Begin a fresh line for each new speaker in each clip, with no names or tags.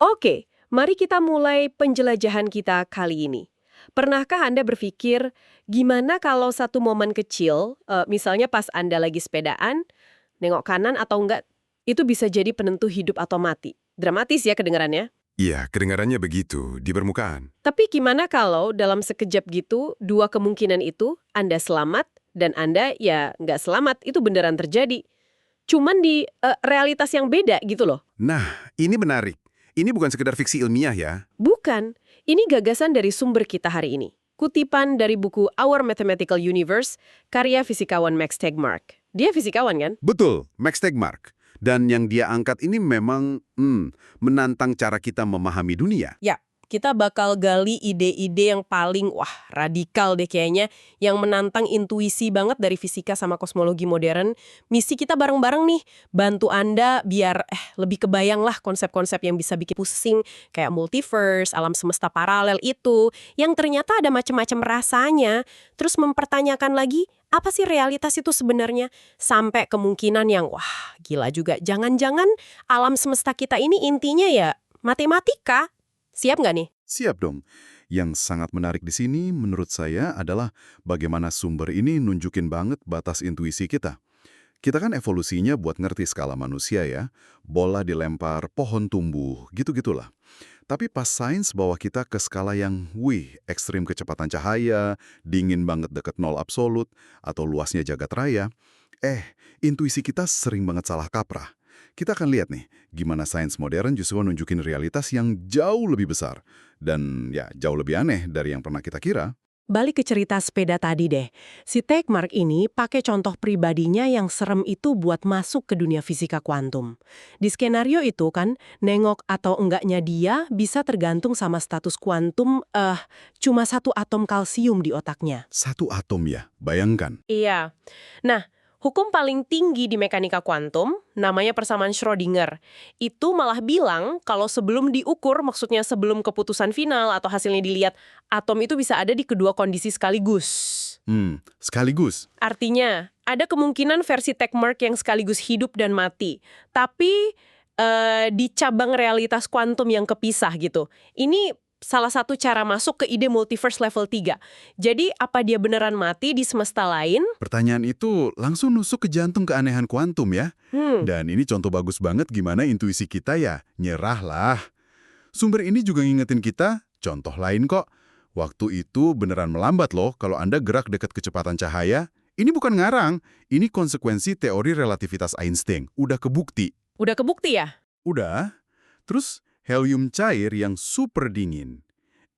Oke, mari kita mulai penjelajahan kita kali ini. Pernahkah Anda berpikir, gimana kalau satu momen kecil, misalnya pas Anda lagi sepedaan, nengok kanan atau enggak, itu bisa jadi penentu hidup atau mati. Dramatis ya kedengarannya.
Iya, kedengarannya begitu, di permukaan.
Tapi gimana kalau dalam sekejap gitu, dua kemungkinan itu, Anda selamat dan Anda ya nggak selamat, itu beneran terjadi. Cuman di realitas yang beda gitu loh.
Nah, ini menarik. Ini bukan sekedar fiksi ilmiah ya.
Bukan, ini gagasan dari sumber kita hari ini. Kutipan dari buku Our Mathematical Universe, karya fisikawan Max Tegmark. Dia fisikawan kan?
Betul, Max Tegmark. Dan yang dia angkat ini memang menantang cara kita memahami dunia.
Ya, kita bakal gali ide-ide yang paling, radikal deh kayaknya, yang menantang intuisi banget dari fisika sama kosmologi modern. Misi kita bareng-bareng nih, bantu Anda biar lebih kebayang lah konsep-konsep yang bisa bikin pusing, kayak multiverse, alam semesta paralel itu, yang ternyata ada macam-macam rasanya, terus mempertanyakan lagi, apa sih realitas itu sebenarnya? Sampai kemungkinan yang, gila juga, jangan-jangan alam semesta kita ini intinya ya matematika. Siap nggak nih?
Siap dong. Yang sangat menarik di sini menurut saya adalah bagaimana sumber ini nunjukin banget batas intuisi kita. Kita kan evolusinya buat ngerti skala manusia ya. Bola dilempar, pohon tumbuh, gitu-gitulah. Tapi pas sains bawa kita ke skala yang, ekstrim kecepatan cahaya, dingin banget deket nol absolut, atau luasnya jagat raya, intuisi kita sering banget salah kaprah. Kita akan lihat nih, gimana sains modern justru nunjukin realitas yang jauh lebih besar. Dan ya, jauh lebih aneh dari yang pernah kita kira.
Balik ke cerita sepeda tadi deh. Si Tegmark ini pakai contoh pribadinya yang serem itu buat masuk ke dunia fisika kuantum. Di skenario itu kan, nengok atau enggaknya dia bisa tergantung sama status kuantum, cuma satu atom kalsium di otaknya.
Satu atom ya, bayangkan.
Iya. Nah, hukum paling tinggi di mekanika kuantum, namanya persamaan Schrödinger, itu malah bilang kalau sebelum diukur, maksudnya sebelum keputusan final atau hasilnya dilihat, atom itu bisa ada di kedua kondisi sekaligus.
Sekaligus.
Artinya, ada kemungkinan versi Tegmark yang sekaligus hidup dan mati, tapi di cabang realitas kuantum yang kepisah gitu. Ini salah satu cara masuk ke ide multiverse level 3. Jadi, apa dia beneran mati di semesta lain?
Pertanyaan itu langsung nusuk ke jantung keanehan kuantum ya. Dan ini contoh bagus banget gimana intuisi kita ya, nyerahlah. Sumber ini juga ngingetin kita, contoh lain kok. Waktu itu beneran melambat loh kalau Anda gerak dekat kecepatan cahaya. Ini bukan ngarang, ini konsekuensi teori relativitas Einstein. Udah kebukti.
Udah kebukti ya?
Udah. Terus, helium cair yang super dingin.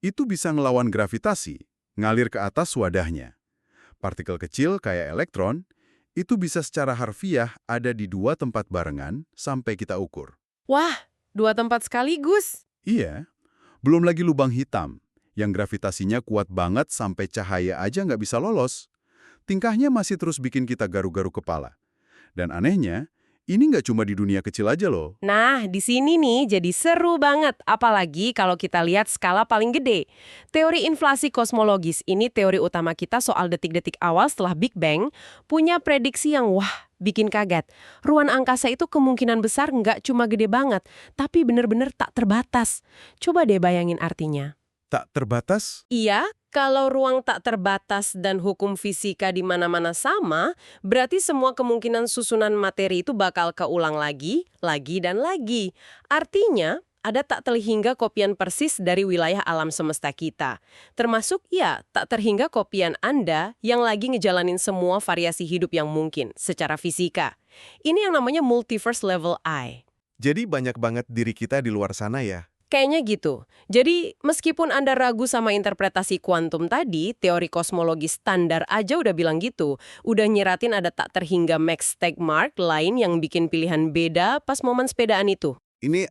Itu bisa ngelawan gravitasi, ngalir ke atas wadahnya. Partikel kecil kayak elektron, itu bisa secara harfiah ada di dua tempat barengan sampai kita ukur.
Wah, dua tempat sekaligus.
Iya, belum lagi lubang hitam, yang gravitasinya kuat banget sampai cahaya aja nggak bisa lolos. Tingkahnya masih terus bikin kita garu-garu kepala. Dan anehnya, ini nggak cuma di dunia kecil aja loh.
Nah, di sini nih jadi seru banget, apalagi kalau kita lihat skala paling gede. Teori inflasi kosmologis ini teori utama kita soal detik-detik awal setelah Big Bang, punya prediksi yang bikin kaget. Ruang angkasa itu kemungkinan besar nggak cuma gede banget, tapi bener-bener tak terbatas. Coba deh bayangin artinya.
Tak terbatas?
Iya, kalau ruang tak terbatas dan hukum fisika di mana-mana sama, berarti semua kemungkinan susunan materi itu bakal keulang lagi, dan lagi. Artinya, ada tak terhingga kopian persis dari wilayah alam semesta kita. Termasuk, tak terhingga kopian Anda yang lagi ngejalanin semua variasi hidup yang mungkin secara fisika. Ini yang namanya multiverse level I.
Jadi banyak banget diri kita di luar sana ya?
Kayaknya gitu. Jadi, meskipun Anda ragu sama interpretasi kuantum tadi, teori kosmologi standar aja udah bilang gitu. Udah nyeratin ada tak terhingga Max Tegmark lain yang bikin pilihan beda pas momen sepedaan itu.
Ini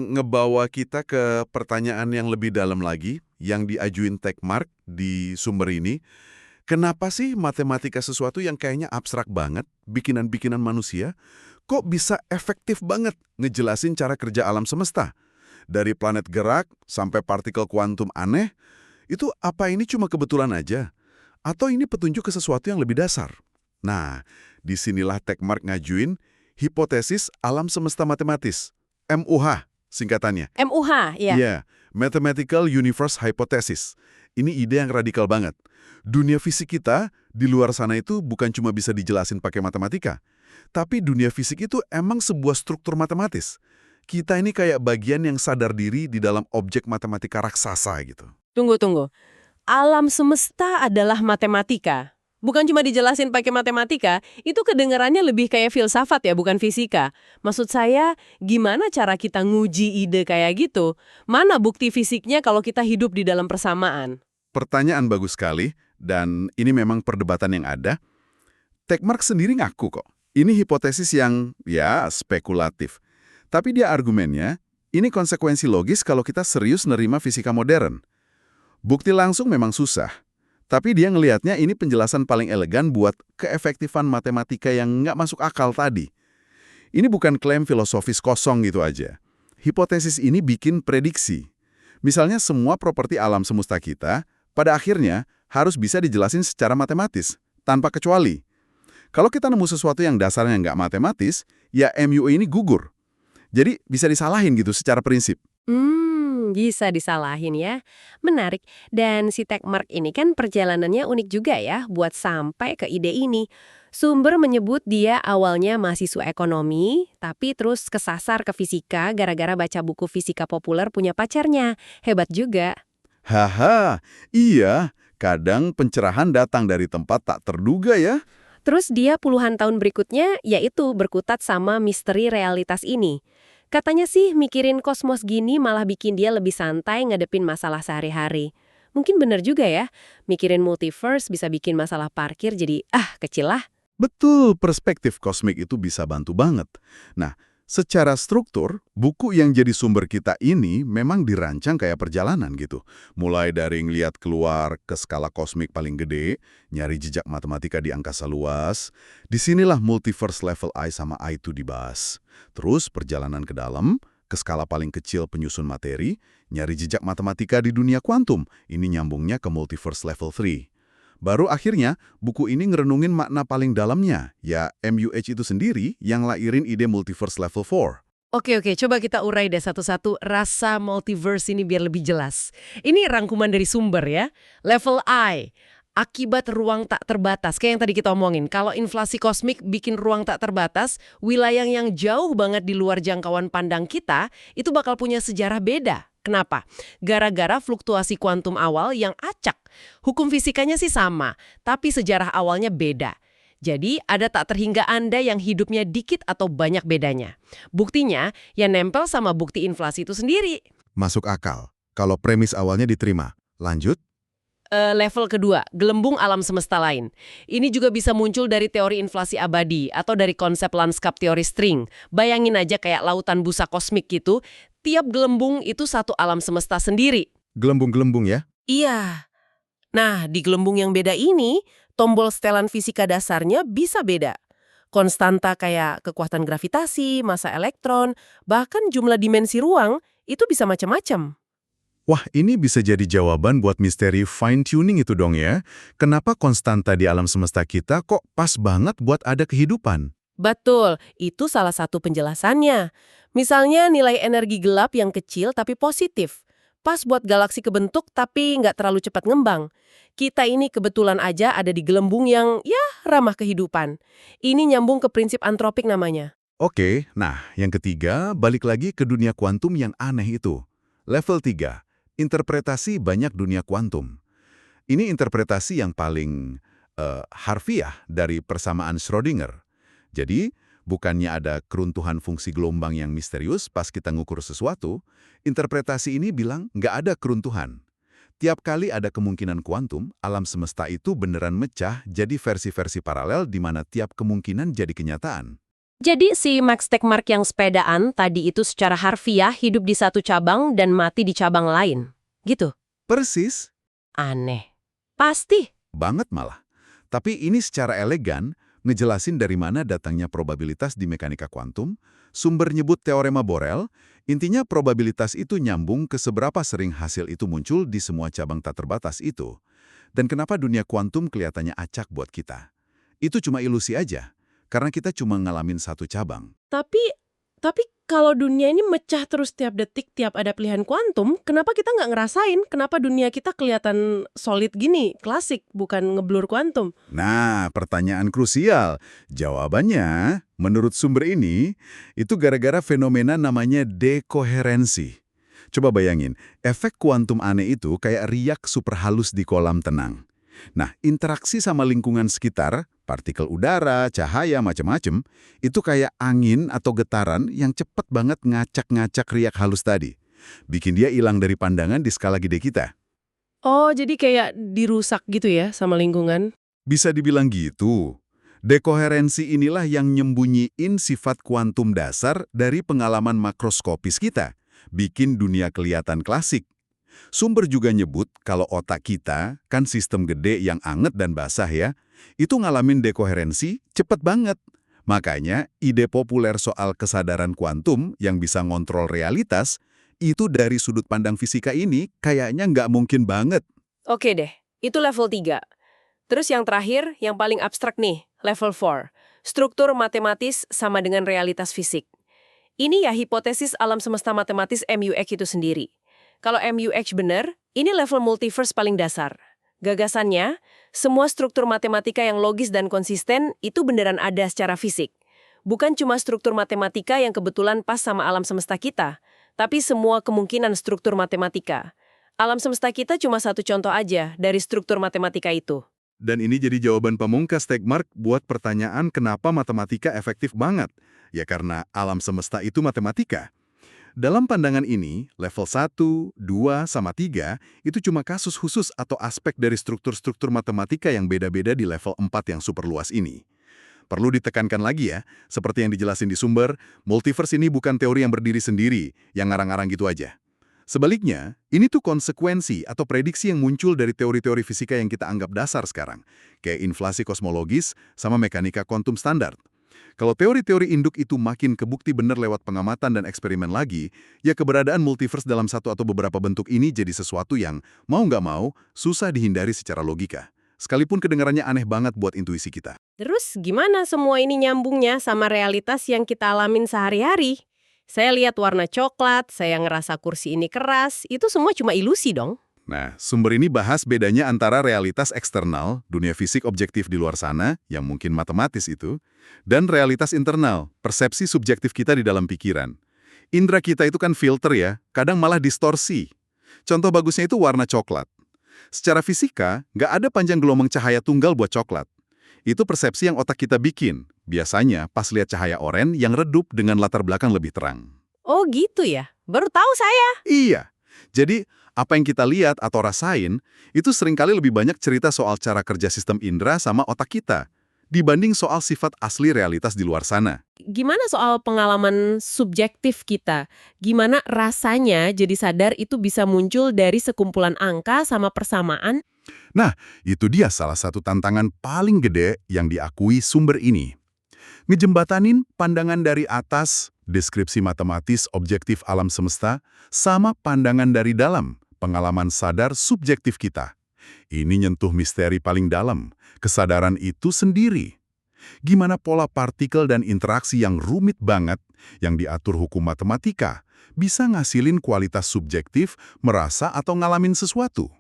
ngebawa kita ke pertanyaan yang lebih dalam lagi, yang diajuin Tegmark di sumber ini. Kenapa sih matematika sesuatu yang kayaknya abstrak banget, bikinan-bikinan manusia, kok bisa efektif banget ngejelasin cara kerja alam semesta? Dari planet gerak sampai partikel kuantum aneh, itu apa ini cuma kebetulan aja? Atau ini petunjuk ke sesuatu yang lebih dasar? Nah, disinilah Tegmark ngajuin hipotesis alam semesta matematis, MUH, singkatannya.
MUH, ya.
Iya, Mathematical Universe Hypothesis. Ini ide yang radikal banget. Dunia fisik kita di luar sana itu bukan cuma bisa dijelasin pakai matematika, tapi dunia fisik itu emang sebuah struktur matematis. Kita ini kayak bagian yang sadar diri di dalam objek matematika raksasa gitu.
Tunggu. Alam semesta adalah matematika. Bukan cuma dijelasin pakai matematika, itu kedengarannya lebih kayak filsafat ya, bukan fisika. Maksud saya, gimana cara kita nguji ide kayak gitu? Mana bukti fisiknya kalau kita hidup di dalam persamaan?
Pertanyaan bagus sekali, dan ini memang perdebatan yang ada. Tekmark sendiri ngaku kok. Ini hipotesis yang, ya, spekulatif. Tapi dia argumennya, ini konsekuensi logis kalau kita serius nerima fisika modern. Bukti langsung memang susah. Tapi dia ngelihatnya ini penjelasan paling elegan buat keefektifan matematika yang nggak masuk akal tadi. Ini bukan klaim filosofis kosong gitu aja. Hipotesis ini bikin prediksi. Misalnya semua properti alam semesta kita, pada akhirnya harus bisa dijelasin secara matematis, tanpa kecuali. Kalau kita nemu sesuatu yang dasarnya nggak matematis, ya MUA ini gugur. Jadi bisa disalahin gitu secara prinsip.
Bisa disalahin ya. Menarik. Dan si Tekmark ini kan perjalanannya unik juga ya buat sampai ke ide ini. Sumber menyebut dia awalnya mahasiswa ekonomi, tapi terus kesasar ke fisika gara-gara baca buku fisika populer punya pacarnya. Hebat juga.
Haha, iya. Kadang pencerahan datang dari tempat tak terduga ya.
Terus dia puluhan tahun berikutnya yaitu berkutat sama misteri realitas ini. Katanya sih mikirin kosmos gini malah bikin dia lebih santai ngadepin masalah sehari-hari. Mungkin bener juga ya, mikirin multiverse bisa bikin masalah parkir jadi kecil lah.
Betul, perspektif kosmik itu bisa bantu banget. Nah, secara struktur, buku yang jadi sumber kita ini memang dirancang kayak perjalanan gitu. Mulai dari ngeliat keluar ke skala kosmik paling gede, nyari jejak matematika di angkasa luas. Disinilah multiverse level I sama I2 dibahas. Terus perjalanan ke dalam, ke skala paling kecil penyusun materi, nyari jejak matematika di dunia kuantum. Ini nyambungnya ke multiverse level 3. Baru akhirnya, buku ini ngerenungin makna paling dalamnya, ya MUH itu sendiri yang lairin ide multiverse level 4.
Oke, coba kita urai deh satu-satu rasa multiverse ini biar lebih jelas. Ini rangkuman dari sumber ya. Level I, akibat ruang tak terbatas. Kayak yang tadi kita omongin, kalau inflasi kosmik bikin ruang tak terbatas, wilayah yang jauh banget di luar jangkauan pandang kita, itu bakal punya sejarah beda. Kenapa? Gara-gara fluktuasi kuantum awal yang acak. Hukum fisikanya sih sama, tapi sejarah awalnya beda. Jadi ada tak terhingga Anda yang hidupnya dikit atau banyak bedanya. Buktinya, ya nempel sama bukti inflasi itu sendiri.
Masuk akal. Kalau premis awalnya diterima. Lanjut.
Level kedua, gelembung alam semesta lain. Ini juga bisa muncul dari teori inflasi abadi atau dari konsep lanskap teori string. Bayangin aja kayak lautan busa kosmik gitu, tiap gelembung itu satu alam semesta sendiri.
Gelembung-gelembung ya?
Iya. Nah, di gelembung yang beda ini, tombol setelan fisika dasarnya bisa beda. Konstanta kayak kekuatan gravitasi, massa elektron, bahkan jumlah dimensi ruang, itu bisa macam-macam.
Wah, ini bisa jadi jawaban buat misteri fine-tuning itu dong ya. Kenapa konstanta di alam semesta kita kok pas banget buat ada kehidupan?
Betul, itu salah satu penjelasannya. Misalnya nilai energi gelap yang kecil tapi positif. Pas buat galaksi kebentuk tapi nggak terlalu cepat ngembang. Kita ini kebetulan aja ada di gelembung yang ramah kehidupan. Ini nyambung ke prinsip antropik namanya.
Oke, nah yang ketiga balik lagi ke dunia kuantum yang aneh itu. Level 3, interpretasi banyak dunia kuantum. Ini interpretasi yang paling harfiah dari persamaan Schrödinger. Jadi, bukannya ada keruntuhan fungsi gelombang yang misterius pas kita ngukur sesuatu, interpretasi ini bilang nggak ada keruntuhan. Tiap kali ada kemungkinan kuantum, alam semesta itu beneran mecah jadi versi-versi paralel di mana tiap kemungkinan jadi kenyataan.
Jadi si Max Tegmark yang sepedaan tadi itu secara harfiah hidup di satu cabang dan mati di cabang lain. Gitu?
Persis.
Aneh. Pasti.
Banget malah. Tapi ini secara elegan ngejelasin dari mana datangnya probabilitas di mekanika kuantum, sumber nyebut teorema Borel, intinya probabilitas itu nyambung ke seberapa sering hasil itu muncul di semua cabang tak terbatas itu. Dan kenapa dunia kuantum kelihatannya acak buat kita. Itu cuma ilusi aja, karena kita cuma ngalamin satu cabang.
Tapi kalau dunia ini mecah terus tiap detik, tiap ada pilihan kuantum, kenapa kita nggak ngerasain? Kenapa dunia kita kelihatan solid gini, klasik, bukan ngeblur kuantum?
Nah, pertanyaan krusial. Jawabannya, menurut sumber ini, itu gara-gara fenomena namanya dekoherensi. Coba bayangin, efek kuantum aneh itu kayak riak super halus di kolam tenang. Nah, interaksi sama lingkungan sekitar, partikel udara, cahaya, macam-macam, itu kayak angin atau getaran yang cepat banget ngacak-ngacak riak halus tadi. Bikin dia hilang dari pandangan di skala gede kita.
Oh, jadi kayak dirusak gitu ya sama lingkungan?
Bisa dibilang gitu. Dekoherensi inilah yang nyembunyiin sifat kuantum dasar dari pengalaman makroskopis kita, bikin dunia kelihatan klasik. Sumber juga nyebut kalau otak kita, kan sistem gede yang anget dan basah ya, itu ngalamin dekoherensi cepet banget. Makanya ide populer soal kesadaran kuantum yang bisa ngontrol realitas, itu dari sudut pandang fisika ini kayaknya nggak mungkin banget.
Oke deh, itu level 3. Terus yang terakhir, yang paling abstrak nih, level 4. Struktur matematis sama dengan realitas fisik. Ini ya hipotesis alam semesta matematis MUX itu sendiri. Kalau MUX benar, ini level multiverse paling dasar. Gagasannya, semua struktur matematika yang logis dan konsisten itu beneran ada secara fisik. Bukan cuma struktur matematika yang kebetulan pas sama alam semesta kita, tapi semua kemungkinan struktur matematika. Alam semesta kita cuma satu contoh aja dari struktur matematika itu.
Dan ini jadi jawaban pamungkas Tegmark buat pertanyaan kenapa matematika efektif banget. Ya karena alam semesta itu matematika. Dalam pandangan ini, level 1, 2, sama 3 itu cuma kasus khusus atau aspek dari struktur-struktur matematika yang beda-beda di level 4 yang super luas ini. Perlu ditekankan lagi ya, seperti yang dijelasin di sumber, multiverse ini bukan teori yang berdiri sendiri, yang ngarang-ngarang gitu aja. Sebaliknya, ini tuh konsekuensi atau prediksi yang muncul dari teori-teori fisika yang kita anggap dasar sekarang, kayak inflasi kosmologis sama mekanika kuantum standar. Kalau teori-teori induk itu makin kebukti benar lewat pengamatan dan eksperimen lagi, ya keberadaan multiverse dalam satu atau beberapa bentuk ini jadi sesuatu yang, mau nggak mau, susah dihindari secara logika. Sekalipun kedengarannya aneh banget buat intuisi kita.
Terus gimana semua ini nyambungnya sama realitas yang kita alamin sehari-hari? Saya lihat warna coklat, saya ngerasa kursi ini keras, itu semua cuma ilusi dong.
Nah, sumber ini bahas bedanya antara realitas eksternal, dunia fisik objektif di luar sana, yang mungkin matematis itu, dan realitas internal, persepsi subjektif kita di dalam pikiran. Indra kita itu kan filter ya, kadang malah distorsi. Contoh bagusnya itu warna coklat. Secara fisika, nggak ada panjang gelombang cahaya tunggal buat coklat. Itu persepsi yang otak kita bikin, biasanya pas lihat cahaya oranye yang redup dengan latar belakang lebih terang.
Oh gitu ya, baru tahu saya.
Iya, jadi apa yang kita lihat atau rasain, itu seringkali lebih banyak cerita soal cara kerja sistem indera sama otak kita, dibanding soal sifat asli realitas di luar sana.
Gimana soal pengalaman subjektif kita? Gimana rasanya jadi sadar itu bisa muncul dari sekumpulan angka sama persamaan?
Nah, itu dia salah satu tantangan paling gede yang diakui sumber ini. Ngejembatanin pandangan dari atas, deskripsi matematis objektif alam semesta, sama pandangan dari dalam, pengalaman sadar subjektif kita. Ini nyentuh misteri paling dalam, kesadaran itu sendiri. Gimana pola partikel dan interaksi yang rumit banget, yang diatur hukum matematika, bisa ngasilin kualitas subjektif, merasa atau ngalamin sesuatu.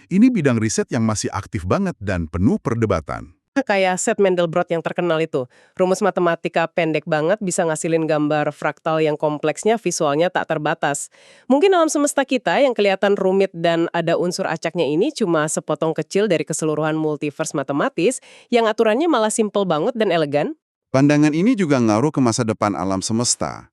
Ini bidang riset yang masih aktif banget dan penuh perdebatan.
Kayak set Mandelbrot yang terkenal itu. Rumus matematika pendek banget bisa ngasilin gambar fraktal yang kompleksnya visualnya tak terbatas. Mungkin alam semesta kita yang kelihatan rumit dan ada unsur acaknya ini cuma sepotong kecil dari keseluruhan multiverse matematis yang aturannya malah simpel banget dan elegan.
Pandangan ini juga ngaruh ke masa depan alam semesta.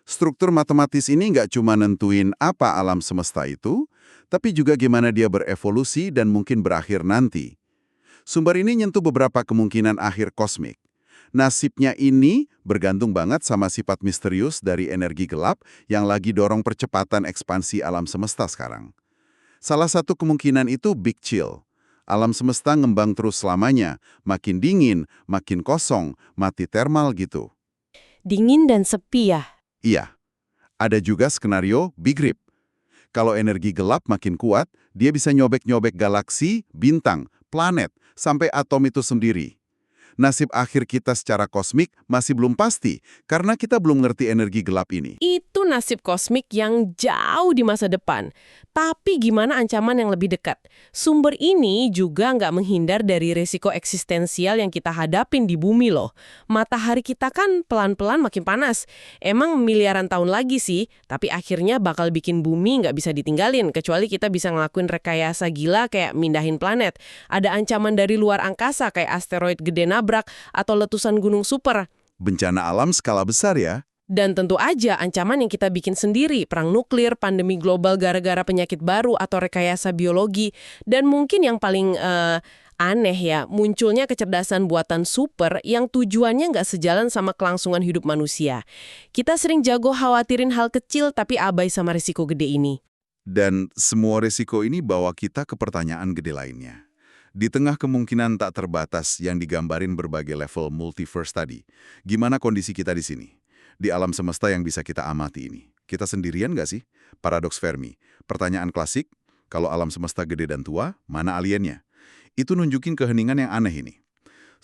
Struktur matematis ini nggak cuma nentuin apa alam semesta itu, tapi juga gimana dia berevolusi dan mungkin berakhir nanti. Sumber ini nyentuh beberapa kemungkinan akhir kosmik. Nasibnya ini bergantung banget sama sifat misterius dari energi gelap yang lagi dorong percepatan ekspansi alam semesta sekarang. Salah satu kemungkinan itu Big Chill. Alam semesta ngembang terus selamanya, makin dingin, makin kosong, mati termal gitu.
Dingin dan sepi ya?
Iya. Ada juga skenario Big Rip. Kalau energi gelap makin kuat, dia bisa nyobek-nyobek galaksi, bintang, planet, sampai atom itu sendiri. nasib akhir kita secara kosmik masih belum pasti karena kita belum ngerti energi gelap ini.
Itu nasib kosmik yang jauh di masa depan. Tapi gimana ancaman yang lebih dekat? Sumber ini juga nggak menghindar dari risiko eksistensial yang kita hadapin di bumi loh. Matahari kita kan pelan-pelan makin panas. Emang miliaran tahun lagi sih, tapi akhirnya bakal bikin bumi nggak bisa ditinggalin, kecuali kita bisa ngelakuin rekayasa gila kayak mindahin planet. Ada ancaman dari luar angkasa kayak asteroid gede nabrak atau letusan gunung super.
Bencana alam skala besar ya.
Dan tentu aja ancaman yang kita bikin sendiri, perang nuklir, pandemi global gara-gara penyakit baru, atau rekayasa biologi. Dan mungkin yang paling aneh ya, munculnya kecerdasan buatan super yang tujuannya nggak sejalan sama kelangsungan hidup manusia. Kita sering jago khawatirin hal kecil tapi abai sama risiko gede ini.
Dan semua risiko ini bawa kita ke pertanyaan gede lainnya. Di tengah kemungkinan tak terbatas yang digambarin berbagai level multiverse tadi, gimana kondisi kita di sini? Di alam semesta yang bisa kita amati ini. Kita sendirian nggak sih? Paradoks Fermi. Pertanyaan klasik, kalau alam semesta gede dan tua, mana aliennya? Itu nunjukin keheningan yang aneh ini.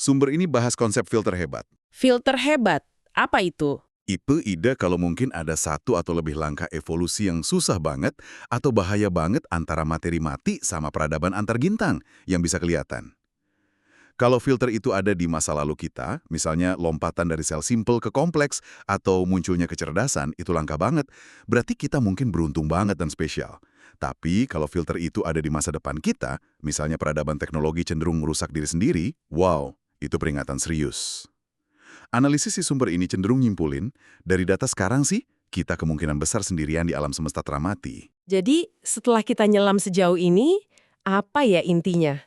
Sumber ini bahas konsep filter hebat.
Filter hebat, apa itu?
Itu ide kalau mungkin ada satu atau lebih langkah evolusi yang susah banget atau bahaya banget antara materi mati sama peradaban antar gintang yang bisa kelihatan. Kalau filter itu ada di masa lalu kita, misalnya lompatan dari sel simpel ke kompleks atau munculnya kecerdasan, itu langka banget. Berarti kita mungkin beruntung banget dan spesial. Tapi kalau filter itu ada di masa depan kita, misalnya peradaban teknologi cenderung merusak diri sendiri, wow, itu peringatan serius. Analisis si sumber ini cenderung nyimpulin, dari data sekarang sih, kita kemungkinan besar sendirian di alam semesta teramati.
Jadi setelah kita nyelam sejauh ini, apa ya intinya?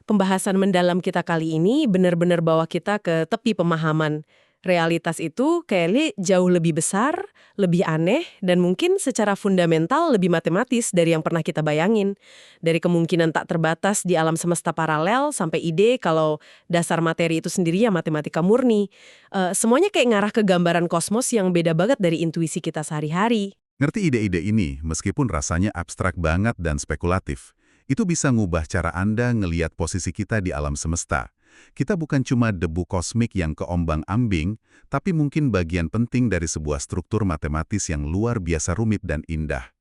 Pembahasan mendalam kita kali ini benar-benar bawa kita ke tepi pemahaman. Realitas itu kayaknya jauh lebih besar, lebih aneh, dan mungkin secara fundamental lebih matematis dari yang pernah kita bayangin. Dari kemungkinan tak terbatas di alam semesta paralel sampai ide kalau dasar materi itu sendiri ya matematika murni. Semuanya kayak ngarah ke gambaran kosmos yang beda banget dari intuisi kita sehari-hari.
Ngerti ide-ide ini, meskipun rasanya abstrak banget dan spekulatif, itu bisa ngubah cara Anda ngeliat posisi kita di alam semesta. Kita bukan cuma debu kosmik yang keombang-ambing, tapi mungkin bagian penting dari sebuah struktur matematis yang luar biasa rumit dan indah.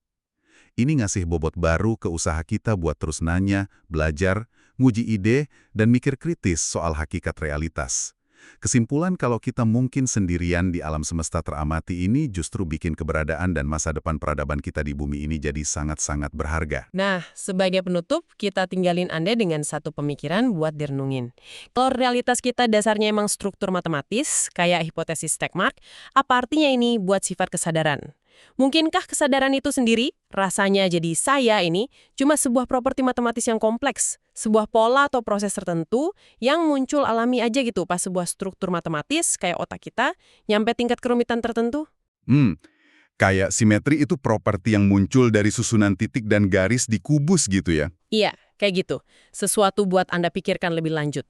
Ini ngasih bobot baru ke usaha kita buat terus nanya, belajar, nguji ide, dan mikir kritis soal hakikat realitas. Kesimpulan kalau kita mungkin sendirian di alam semesta teramati ini justru bikin keberadaan dan masa depan peradaban kita di bumi ini jadi sangat-sangat berharga.
Nah, sebagai penutup, kita tinggalin Anda dengan satu pemikiran buat direnungin. Kalau realitas kita dasarnya emang struktur matematis, kayak hipotesis Stegmark, apa artinya ini buat sifat kesadaran? Mungkinkah kesadaran itu sendiri, rasanya jadi saya ini, cuma sebuah properti matematis yang kompleks, sebuah pola atau proses tertentu yang muncul alami aja gitu pas sebuah struktur matematis kayak otak kita, nyampe tingkat kerumitan tertentu?
Kayak simetri itu properti yang muncul dari susunan titik dan garis di kubus gitu ya?
Iya, kayak gitu. Sesuatu buat Anda pikirkan lebih lanjut.